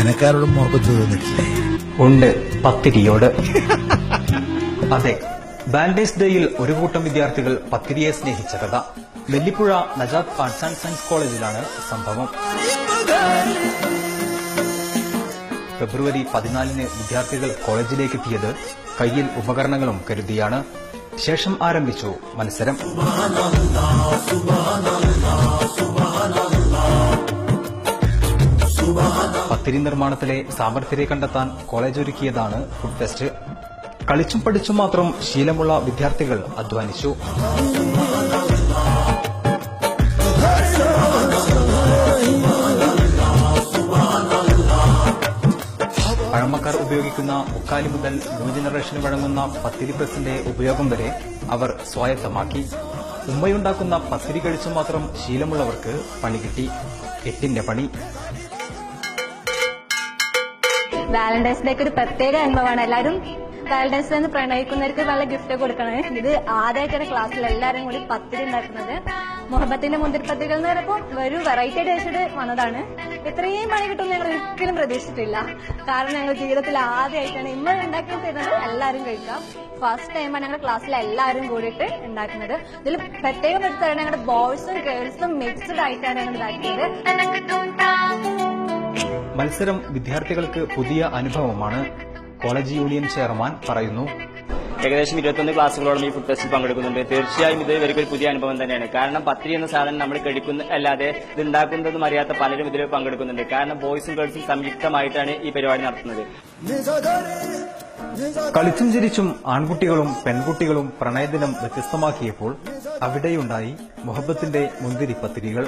അനക്കാരോടും മുഹബത്ത് തോന്നിട്ടില്ലേ? ഉണ്ട്, പത്തിരിയോട്. അതെ, വാലന്റൈൻസ് ഡേയിൽ ഒരു കൂട്ടം വിദ്യാർത്ഥികൾ പത്തിരിയെ സ്നേഹിച്ച കഥ. Nellipuzha Najath arts and science കോളേജിലാണ് സംഭവം. ഫെബ്രുവരി 14 വിദ്യാർത്ഥികൾ കോളേജിലേക്ക് എത്തിയത് കയ്യിൽ ഉപകരണങ്ങളും കരുതിയാണ്. ശേഷം ആരംഭിച്ചു മത്സരം. പത്തിരി നിർമ്മാണത്തിലെ സാമർഥ്യരെ കണ്ടെത്താൻ കോളേജ് ഒരുക്കിയതാണ് ഫുഡ് ഫെസ്റ്റ്. കളിച്ചും പഠിച്ചും മാത്രം ശീലമുള്ള വിദ്യാർത്ഥികൾ അധ്വാനിച്ചു. പഴമക്കാർ ഉപയോഗിക്കുന്ന മുക്കാലി മുതൽ ന്യൂ ജനറേഷന് വഴങ്ങുന്ന പത്തിരി പ്രസിന്റെ ഉപയോഗം വരെ അവർ സ്വായത്തമാക്കി. ഉമ്മയുണ്ടാക്കുന്ന പത്തിരി കഴിച്ചു മാത്രം ശീലമുള്ളവർക്ക് പണി കിട്ടി. 8ന്റെ പണി. വാലന്റൈൻസ് ഡേക്ക് ഒരു പ്രത്യേക അനുഭവമാണ്. എല്ലാവരും വാലന്റൈൻസ് ഡേ പ്രണയിക്കുന്നവർക്ക് നല്ല ഗിഫ്റ്റ് കൊടുക്കണേ. ഇത് ആദ്യമായിട്ടാണ് ക്ലാസ്സിൽ എല്ലാവരും കൂടി പത്തിരി ഉണ്ടാക്കുന്നത്. മുഹബത്തിന്റെ മുന്തിരിപ്പത്തിരികൾ എന്ന് പറയുമ്പോൾ ഒരു വെറൈറ്റി ടേസ്റ്റ് വന്നതാണ്. ഇത്രയും പണി കിട്ടുമെന്ന് ഞങ്ങൾ ഒരിക്കലും പ്രതീക്ഷിച്ചിട്ടില്ല. കാരണം ഞങ്ങൾ ജീവിതത്തിൽ ആദ്യമായിട്ടാണ് ഇമ്മ ഉണ്ടാക്കി തരുന്നത്. എല്ലാവരും കഴിക്കാം. ഫസ്റ്റ് ടൈമാണ് ഞങ്ങളുടെ ക്ലാസ്സിൽ എല്ലാവരും കൂടിയിട്ട് ഉണ്ടാക്കുന്നത്. ഇതിൽ പ്രത്യേകം എടുത്താണ് ഞങ്ങളുടെ ബോയ്സും ഗേൾസും മിക്സ്ഡ് ആയിട്ടാണ് ഞങ്ങൾ ഉണ്ടാക്കിയത്. മത്സരം വിദ്യാർത്ഥികൾക്ക് പുതിയ അനുഭവമാണ്. കോളേജ് യൂണിയൻ ചെയർമാൻ പറയുന്നു. ഏകദേശം 21 ക്ലാസ്സുകളോളം ഈ ഫുഡ് ഫെസ്റ്റിൽ പങ്കെടുക്കുന്നുണ്ട്. തീർച്ചയായും ഇത് ഇവർക്കൊരു പുതിയ അനുഭവം തന്നെയാണ്. കാരണം പത്തിരി എന്ന സാധനം നമ്മൾ കഴിക്കുന്ന അല്ലാതെ ഇത് ഉണ്ടാക്കുന്നതും അറിയാത്ത പലരും ഇതിൽ പങ്കെടുക്കുന്നുണ്ട്. കാരണം ബോയ്സും ഗേൾസും സംയുക്തമായിട്ടാണ് ഈ പരിപാടി നടത്തുന്നത്. കളിച്ചും ചിരിച്ചും ആൺകുട്ടികളും പെൺകുട്ടികളും പ്രണയദിനം വ്യത്യസ്തമാക്കിയപ്പോൾ അവിടെയുണ്ടായി മുഹബത്തിന്റെ മുന്തിരി പത്തിരികൾ.